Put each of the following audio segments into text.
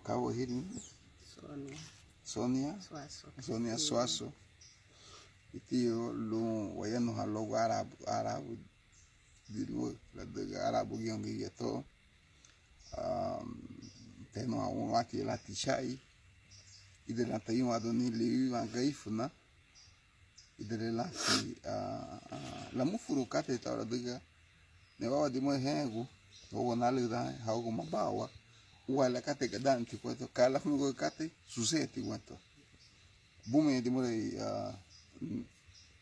Cabo Hill. Sonia Suazo. E tio lu wayano halo Arabu diru la de Arabu yongi yeto teno a un waki la tishai ide la tayu adoni li wa gaifuna ide la si la mufuru kate ta la de ne wa di mo hengu o na le da ha go mabawa wala kate gadanti ko to kala fu go kate suseti wato bume di mo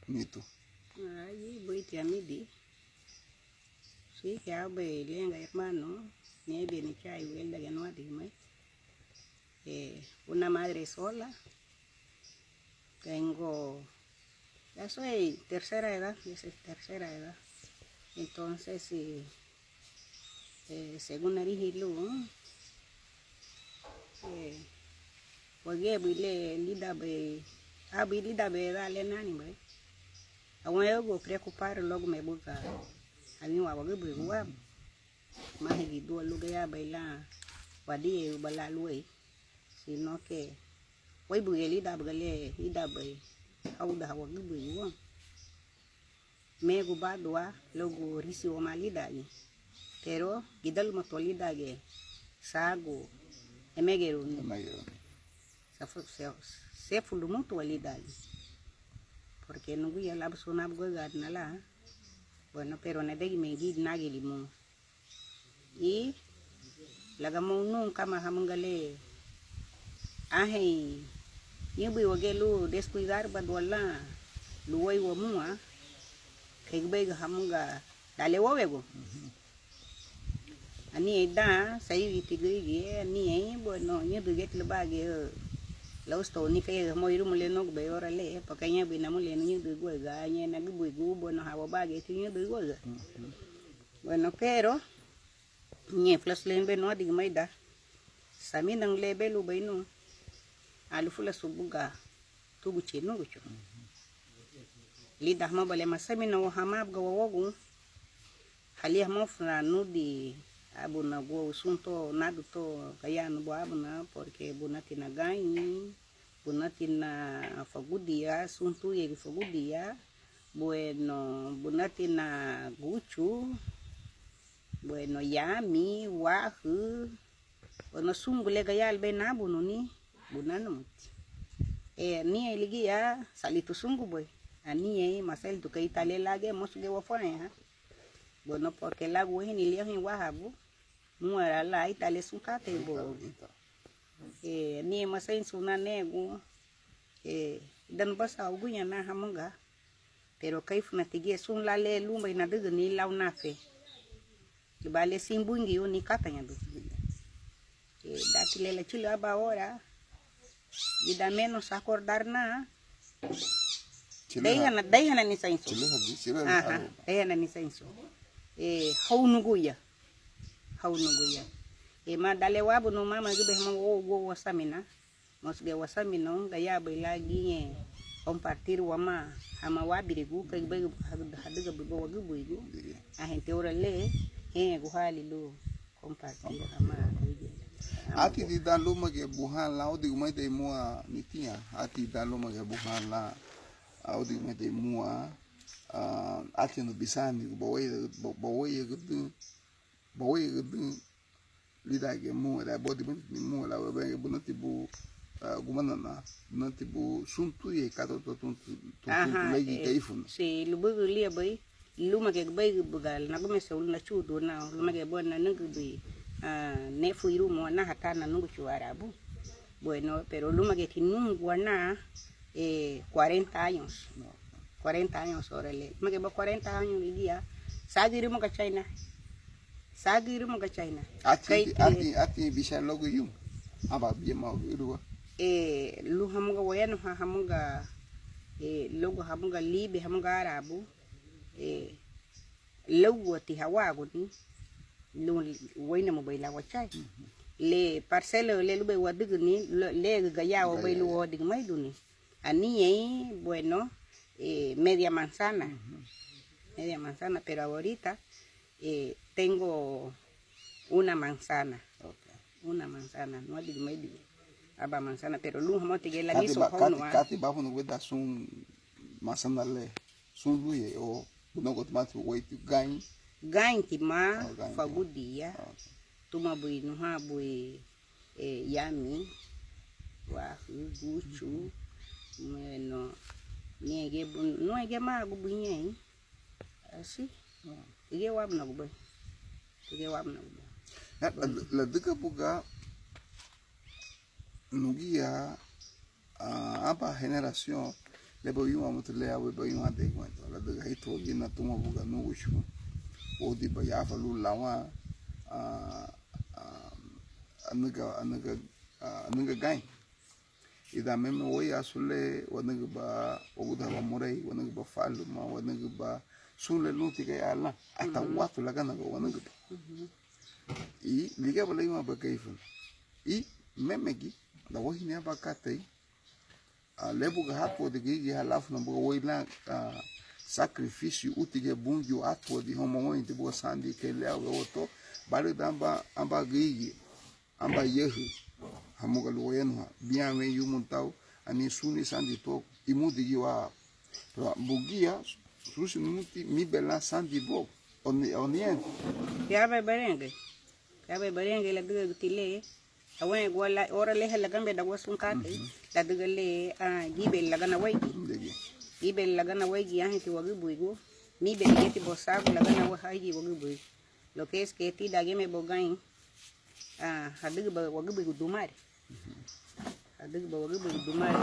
mito ahí voy a midi sí que abe lenga hermano ni viene que hay huelga que no adime una madre sola tengo ya soy tercera edad entonces según Arihilu porque bile lida be dale nani bai awon ego preocupar logo me buka ani wa wage bu wa ma he do luga ya baila wadi bala luai sino que wai bu lida bagale ida bai au da wage bu wa me go badwa logo risi o malida ni pero gidal motolida ge sago emegero se fulu muito alidade porque no guia lá busona buga nala bueno pero na degi me gid nageli mo e laga mo nunca ma hamangale ahe yibu wagelu descuidar badwala luwai wa mua kegbe hamanga dale wawego ani ida sai vitigigi ani bueno nyebu get le bage la sto ni ke mo iru mule no be ora le porque nya bi na mule ni du go ga nya na bu go bueno hawo bage ti ni du go ga bueno pero ni flas lembe no dig maida sami nang lebe lu be no alu fula subuga tugu che no go li da ma bale masami no hamab go wogu hali mo fra no di abuna go sunto nadu to kaya no abuna porque bunati na ganyi bunati na fagudia sunto ye fagudia bueno bunati na guchu bueno yami wahu bueno sungule kaya albe na bununi bunano ni eligia salito sungu boy ani masel to kay tale lage mosge wafone ha bueno porque la guhin ilio hin wahabu muera la itale sunkate bo ni masain suna nego dan basa ugunya na hamanga pero kaifuna tigie sun la le lumba ina de ni launa fe bale simbungi uni katanya do datile la chilo aba ahora y da menos acordar na Dayana ni sainso aha dayana ni sainso haunuguya ma dale wabu no mama gube ma wo wasamina mosge wasamina gaya baila ginye compartir wama ama wabirigu kay bay hadaga bibo wagubu igu ahente ora le go hali lo compartir ama ati di dan luma ke buhan la odi umai de mua nitia ati dan luma ke buhan la odi umai de mua ati no bisani boye gudu lida ke mua da bodi mua la be bunati bu gumana na bunati bu suntu ye kato to legi kaifun si lubu lia bay luma ke bay bugal na gume se ulna chudo na luma ke bona nungu bi ne fuiru mo na hatana nungu chu arabu bueno pero luma que tinungu na 40 años 40 años órale me que 40 años día sagiru mo ka China ati bisa logo yu aba bi ma iru lu hamuga wayano hamuga logo hamuga libe hamuga arabu logo ti hawago ni lu wayna mo bayla wachai le parcelo le lube wadugu ni le gaya o baylu wodig maiduni ani bueno media manzana pero ahorita tengo una manzana una manzana, no digo medio. Aba manzana, pero lu hamo tige la Kati miso ba ho no. kati ba no weda sun masana le sun luye o no go tomate wait gain Gain ti ma gain fagudia. Tuma bui no ha bui yami wa guchu no niege no ege ma gu bunyen. Assim. Ige wab na gu. Ige wab na gu. La diga buga nugia apa generación le voy a mutu le voy a de cuento la diga hito gina tuma buga nuguchu o di ba ya fa lu lawa anaga gain ida meme wo ya sule wanaga ba oguda ba murai wanaga ba falu ma wanaga ba sule luti ga ala ata watu la gana ga wanaga ba i liga ba lema ba kaifun i meme gi da wo hine ba katei lebu ga hapo de gi halafu na bo wo ila sacrifício utige bunju ato di homo inte bo sandi ke le auto bare damba amba gi amba yehu hamuga luoyeno bien me yumontau ani suni sandi to imudi giwa bugia susi muti mi bela sandi bo onien Ya be berenge la duga gutile awen wala ora le la gambe da wasun kate la duga le gibe la gana waigi gibe la gana waigi ya hiti wagi buigo mi be yeti bosago la gana wa haigi wagi buigo lo que es que ti da geme bogain haduga ba wagi buigo dumare haduga ba wagi buigo dumare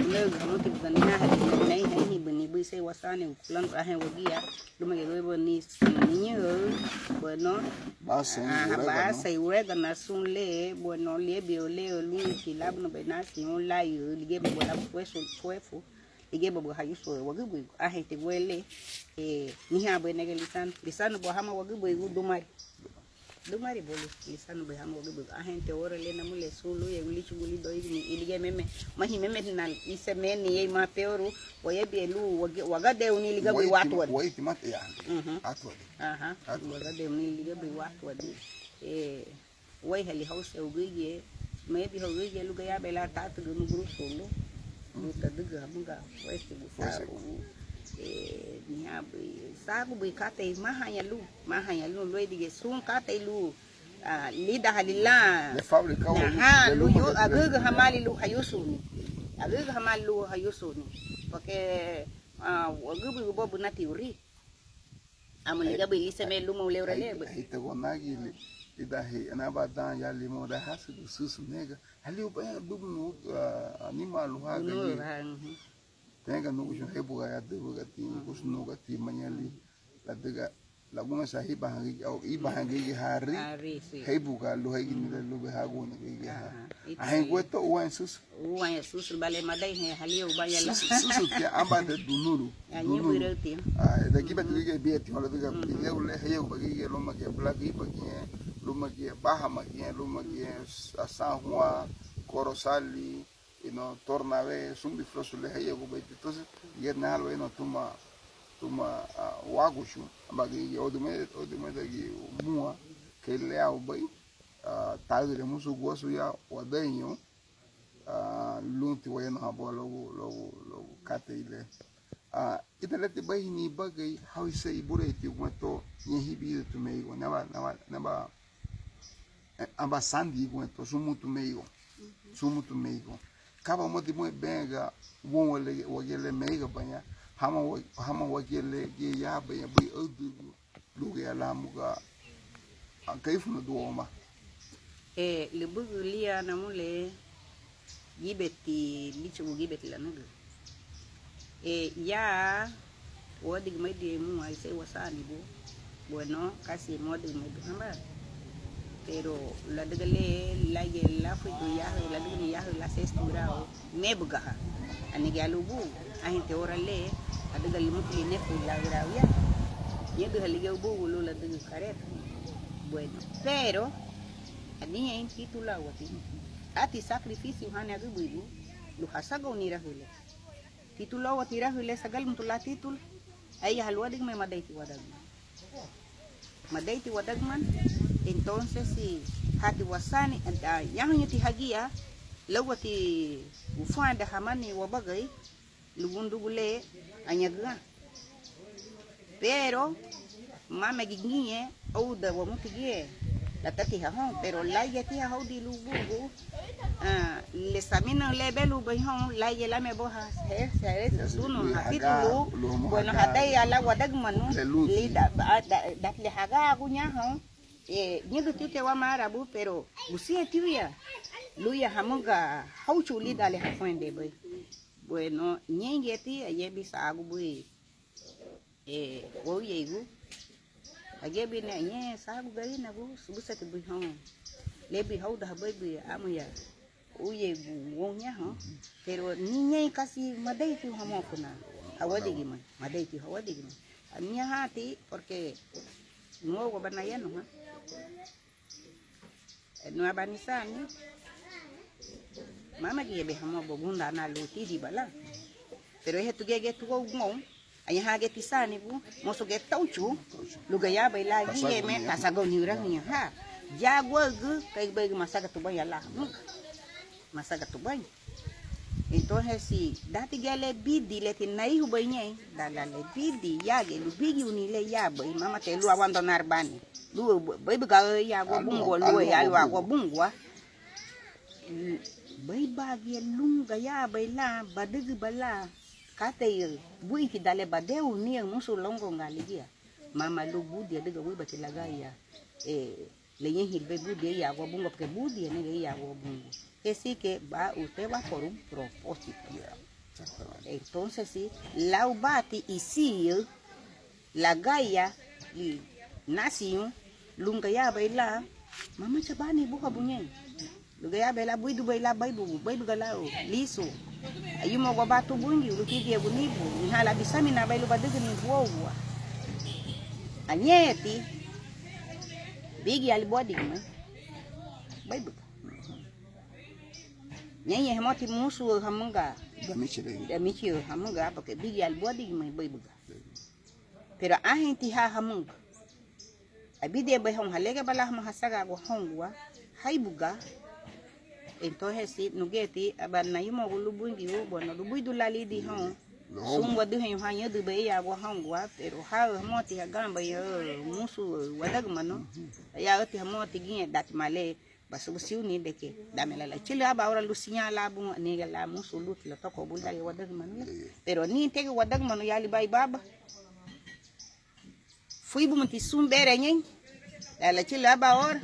le gamuti ganina hadi nei nei bani bui sai wasane kulan ahen wagia luma gero ni niño bueno base urega na sunle bueno le biole lu kilab no benasi on la yo lige bo la puesto fuefo lige bo hayuso wagi bui ahen te wele ni ha bo nege lisan bo hama wagi bui dumari bolu lisan bo hama wagi bui ahen te ora le na mule sulu ye ulichu guli do ilige meme mahi meme na ise meni ye ma peoru woye bielu waga de uni liga bui watu wait mate ya atwa waga de uni liga bui watu woy hali house ugie maybe ugie luga ya bela tatu gunu group solo luta duga munga west bufa ni abi sagu bui kate mahanya lu lo dige sun kate lu lida halila de fábrica lu yo aguga hamali lu hayusuni porque wagubu bobu na teori amaliga bili seme lu mo lewra lebe ita gonagi ida he ana badan ya limo da hasu susu nega ali o banho dubno animal ha ga tenga no jo hebu ya debu ga ti kusno ga ti manyali la diga laguma sahiba hangi au iba hangi hari hebu ga lo hegi ni lo be hago ni ga ahen weto uan sus bale madai he halio bayala sus ti amba de dunuru da giba ti ge be ti hola diga ye ule he ba ge lo ma ge blagi ba ge lo ma ge baha ma ge lo ma ge asahua corosali tornave sumbi flosule he go be entonces ye na lo tuma wagushu ambagi odume da gi mua que le au bai tagre musu gosu ya wadenyo lunti wayno habo logo kate ile italete bai ni bagai how say bureti gwato ni hibi tu meigo naba amba sandi gwato sumutu meigo kaba moti mo benga won wale meiga banya hama wakele ge ya ba ya bi odu luge ya lamuga kaifu no duoma le bugu lia na mule gibeti lichu gibeti la nugu ya wodi mai de mu ai sai wasani bo bueno casi modi mai hamba pero la degale la ye la fu ya la degale ya la sestura ne buga ani galubu ahin te orale adaga limutli ne fu la gravia yedo halige ubu lo la de careta bueno pero ani en titula wati ati sacrificio hani agubu lu hasaga unira hule titula wati ra hule sagal mutula titul ay halwadig me madaiti wadagman entonces si hati wasani yang nyuti hagia lawati ufanda hamani wabagai lugundugule anyaga pero mama giginye au da wa mutigie la tati ha hon pero la yati ha di lugugu le samina le belu bai hon la ye la me boha se suno hatitu bueno hatai ala wadag manu li da le haga gunya hon nyidu tute wa marabu pero usia tiya luya hamunga hauchu li dale hafende bai bueno nyengeti aye bisa agu bui wo yegu agebi ne nye sagu gari na bu subusati bui hon lebi hauda bai bui amuya o yegu wonya hon pero ninye kasi madaiti hamokuna hawadigi man madaiti hawadigi man anya hati porque no go banaya no no abanisani mama giebe hamo bogunda na luti di bala pero he tugege tugo ngom anya hage tisani bu moso ge tauchu luga ya bai la giye me kasago nyura nya ha jagwa gu kai bai masaga tu bai ala masaga tu bai entonces si dati gele bidi le tinai hu bai nyai dala le bidi ya ge lu bigi unile ya bai mama te lu abandonar bani lu bai biga ya go bungo lu ya lu go bungwa bai bagi lunga ya bai la badigi bala kate bui ki dale badeu ni musu longo ngaligia mama lu budi daga bui batilaga ya le yen hilbe budi ya go bungo porque budi ne ya go bungo esi que va usted va por un propósito entonces si la ubati y si la gaya y nació lunga ya bai la mama chabani buka bunyen luga ya bela bui du bai la bai galao liso ayumo go batu bungi luki dia bunibu ni hala bisami na bai lu badege ni buwa anyeti bigi alibodi ma bai buka nyenye hemoti musu hamunga damichi hamunga porque bigi alibodi ma bai buka pero ahenti ha hamunga abide bai hon halega bala ma hasaga go hongwa haibuga entonces si nugeti abana yumo lubungi bueno lubuidu lali di hon sungwa du hen hanya du be ya go hangwa pero ha moti gamba ya musu wadag mano ya ati moti ginye dat male basu siu ni deke damela la chile aba ora lusinya la bu ni la musu lut la to ko bunda ya wadag mano pero ni tege wadag mano ya li bay baba fui bu mti sumbere nyen la chile aba ora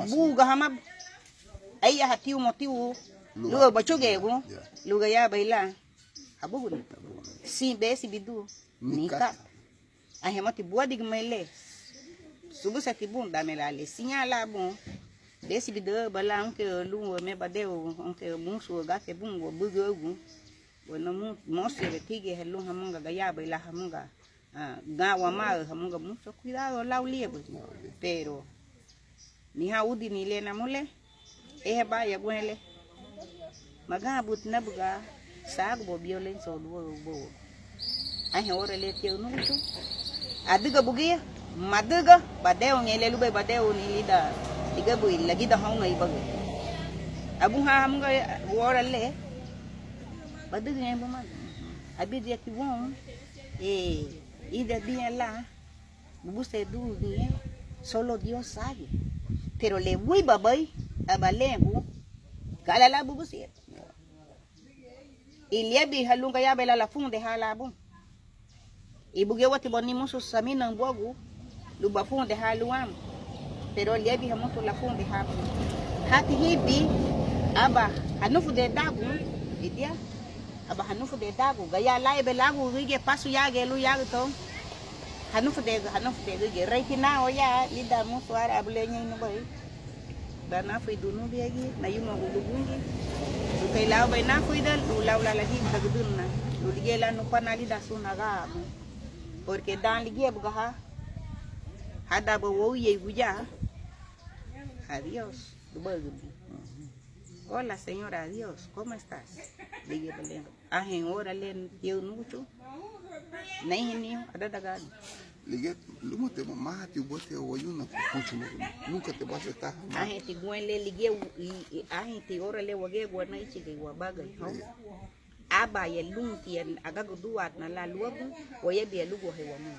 bu ga hamab ayah hatiu motiu lu bachoge go lu ga ya baila abugu si be si bidu nika ahemati buadi gmele subu sati bun damela le signala bon be si bidu bala ke lu me badeu onke musu ga ke bungo bugu bueno mo se betige helu hamunga ga ya baila hamunga ga wa ma hamunga mucho cuidado laulie pero ni haudi ni le namule ba ya gwele magabut nabuga sagbo violence bo ahe ora le teu nuchu adiga bugia madaga badeu ngele lube badeu ni lida diga bu lagi da honga ibaga abu ha mga ora le badaga ngebo mag abi dia ki won ida bien la buse du ni solo Dios sabe pero le voy babai abalengu kala la bubusi iliebi halunga ya bela la funde halabu ibuge wati boni musu samina mbogu luba funde haluam pero liebi hamutu la funde habu hati hibi aba hanufu de dagu idia aba hanufu de dagu gaya la belagu rige pasu ya gelu ya to hanufu de rige reikina oya lida musu ara abulenye no boy dana fui dunu biagi na yumo gulubungi kai law bay na fui dal du law la lagi dagdunna du ligela no panali da sunaga porque dan ligue buga hada bo wo ye guja adiós hola señora adiós cómo estás ligue balen ahen ora len eu nucho nem ni ada daga Ligue, lumo te mamá te bote o ayuna mucho nunca te vas a estar. A gente guele ligue a gente ora le wage gwana ichi ke wabaga ho. Aba ye lunti agago duat na la luabu o ye be lugo he wa mu.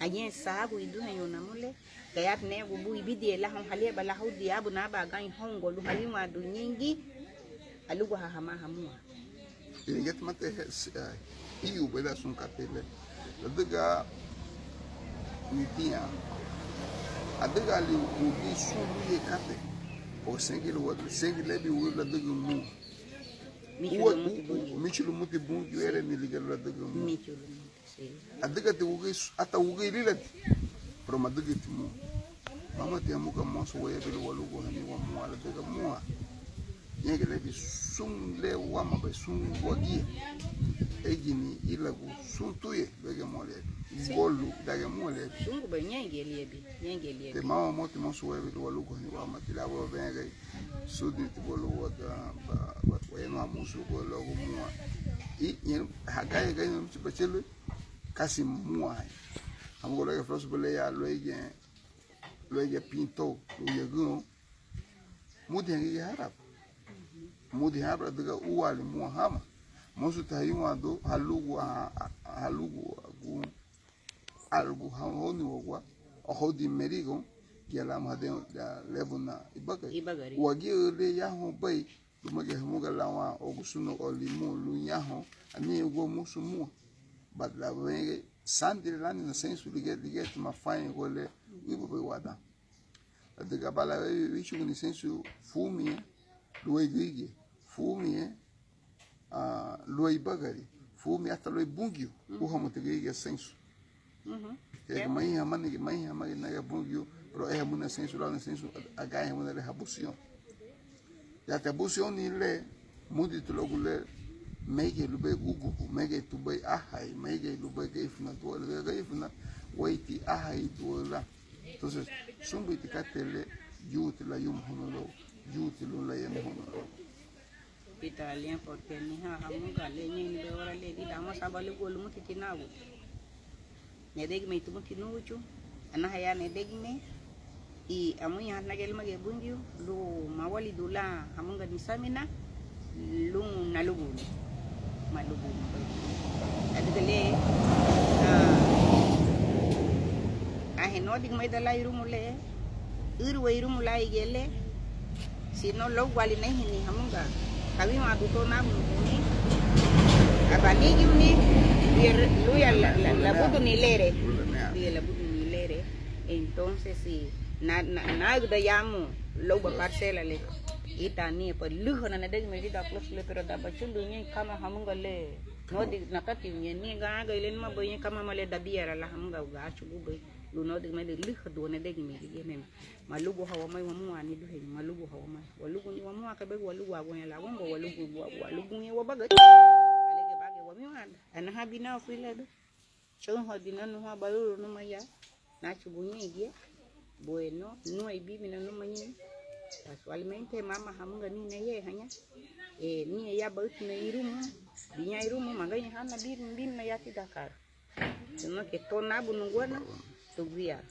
Ayen sabu idu he yona mule kayat ne go bu ibidi la hon hale bala hudi abu na ba gan hongo lu halima du nyingi alugo ha hama hamua. Ligue te mate iu bela sun katele. Daga nitia adaga li ubi sulu ye kate o sengile bi wula daga mu michulu muti bungi were ni liga la daga mu adaga te ugi ata ugi lila pro madaga ti mu mama te amuka moso waye belu walugo hani wa mu ala daga mu nyege le bi sum le wa ma ba sum wagi egini ilagu sum tuye bege mole bolu daga mole sungu ba nyenge liebi te mama moti moso waye belu walugo hani wa ma tila wa bege sudi ti bolu wa waye no amusu ko logo mu i yen hagaye ga no chipachele kasi mu ai amugo le froso bele ya loye pinto loye go mudi ngi harap mudi habra daga uwali mu hama mosu tayuma do halugu gu algu honi wogwa o hodi merigo yala ma de lebuna ibagari wagi le ya ho bai lumage muga lawa o gusuno o limu lu ya ho ani go musu mu badla wege sandire lani na sensu lige ma fine gole wibo be wada daga bala wichu ni sensu fumi luwe gige fumi luwe bagari fumi hasta luwe bungio uha motegige sensu mai hamani na ya bungio pero es una sensu la sensu aga es una rehabución ya te abusión ni le mudi tu logule mege lube ugu mege tu bay ahai mege lube geifna tu le geifna waiti ahai tu la entonces sumbi tikatele yut la yum honolo yut lo la yem honolo Italian porque ni ha hamunga le ni be ora le di dama sabale gol muti tinago ne deg me tumuti nuchu ana haya ne deg me I amunya na gel mage bungiu lu mawali dula hamunga ni samina lu nalugu malugu adgale he no dig mai dala irumule irumula igele sino lo wali ne hini hamunga kawi ma duto na muni abani gimni lu ya la budu ni lere la budu ni lere entonces si na da yamu lo ba parcela le ita ni pa luho na deg me da plus le pero da ba chulu ni kama hamunga le no dig na kati ni ga ile ma boy kama male da biara la hamunga ga chugu boy lu no dig me de luho do na deg me di me malugo hawa mai wa mu ani du he malugo hawa mai walugo ni wa mu ka be walugo wa la wongo walugo ni wa baga alege bage wa mi wan ana habina file do chon habina no ha bayo no maya na chugu ni dia bueno no hay bibi na no manyi casualmente mama hamunga ni na ye hanya ni ya baut na irumu binya irumu maganya hana bin na ya tidakar no que tona bunungwana tubia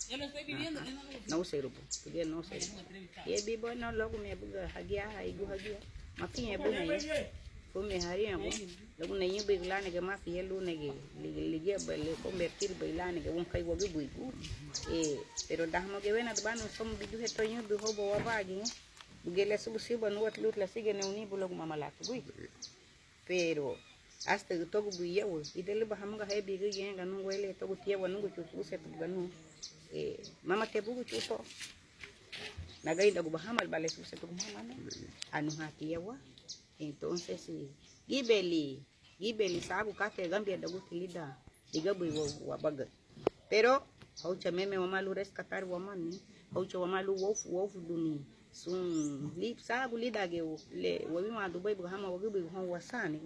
no usero tubia no usero ye bibo no logo me buga hagia haigu hagia makinya bu na ye fome haria mo logo na yebe glane ke ma fiel lu nege ligia bele convertir bailane ke won kai wogu buigu pero dahmo ke wena banu som bidu heto nyu du hobo wabagi bugele subu siba no wat lut la sige ne uni bulog mamala bui pero hasta que togo buye wo idele ba hamuga he bigu yenga no wele togo tie wonu go chu se buganu mama te bugu chu so nagai dagu bahamal bale su se tugu mama anu hati yawa entonces gibeli sabu kate gambia dagu tilida digabu wa baga pero haucha meme wa malu rescatar wa mani haucha wa malu wofu duni sun lip sabu lidage le wa bima dubai bu hama wa gubi hon wasani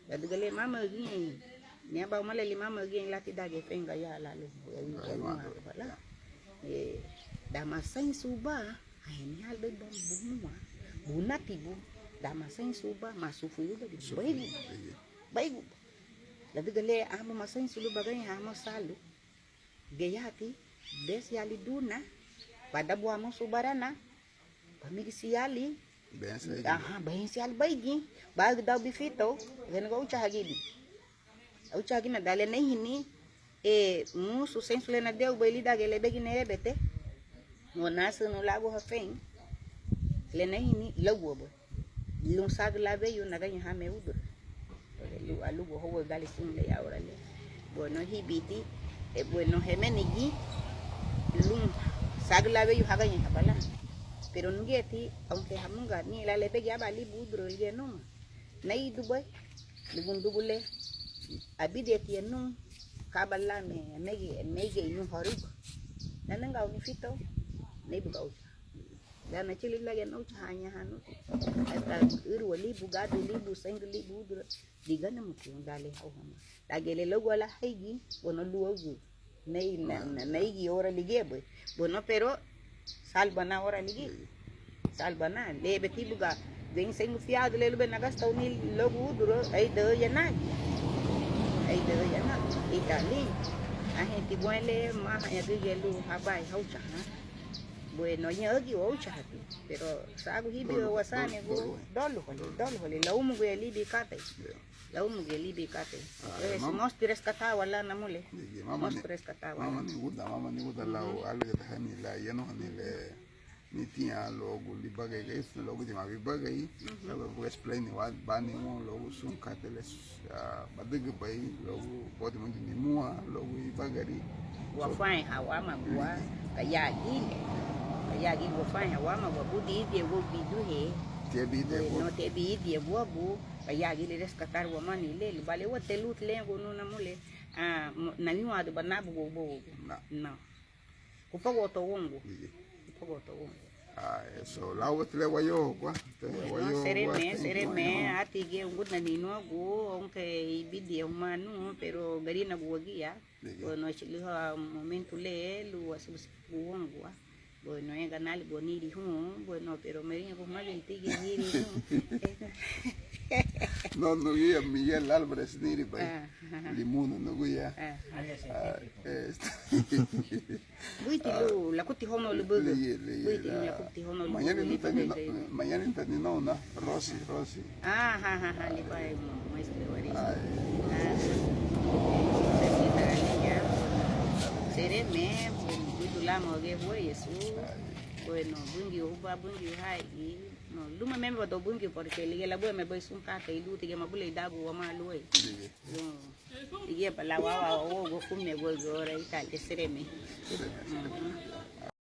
dadigale mama gi ne ba mala li mama gi lati dage fenga ya la le wala dama sain suba ai hal be bom bunwa bunati bu dama sain suba masufu yuda di baigu dadigale ama masain sulu bagay hama salu geyati des yali duna pada buamo subarana pamigi siali bahin siali baigi bag daw bifito ven go ucha na dale nei hini musu sensule na deu baili dagele begine bete monasu no lago hafen le nei hini lago bo lung sag lave yo naga nya me udur lu alugo ho gali sim le ahora le bueno hibiti bueno hemenigi lung sag lave yo haga nya bala pero ngeti aunque hamunga ni la le pegi abali budro le no nei dubai lugun dubule abide tienu kabala mege inu horib nananga uni fito nei bugau dan chili lagi no hanya hanu ata iru libu gadu libu sengu libu duro digana mutu dale hawama dagele logo la haigi bono luogu nei gi ora ligebe bono pero salbana ora ligi salbana lebe tibuga vem sengu fiado lelu benagasta uni logo duro ai de yanagi itali ahenti buele ma ya gelu habai haucha bueno nhớ gì ấu chả thì pero sagu hibi wasane go dolo hole la umu ge libi kate es most rescata wala namule most rescata wala mama ni guda la algo de hani la yano hani le ni tia logo libaga ge logo de ma bibaga yi logo explain wa bani mo logo sun kateles badig bai logo body mo ni mua logo ibagari wafai hawama kwa yagi wafanya wama wabudi de wo biduhe no te bi de wabu yagi le rescatar wamani le bale wo telut le no namule na ni wa do banabu bo no kupago to wongo so la wo tele wayo kwa sereme ati ge ngud na nino go aunque ibidi humano pero garina guagia no chili momento le lu asubus wongo bueno en canal boniri bueno pero me viene con más del tigre no guía Miguel Álvarez niri bai limuno no guía buiti lu la kuti hono lu bugu buiti lu la kuti hono lu mañana entendino na Rosy li bai maestro sereme lamo ge voy eso bueno bungi uba bungi hai no luma member do bungi porque le la boy me boy sun ka kai lu tige mabule dago wa ma luoi no ige bala wa go kumme go re ita le sereme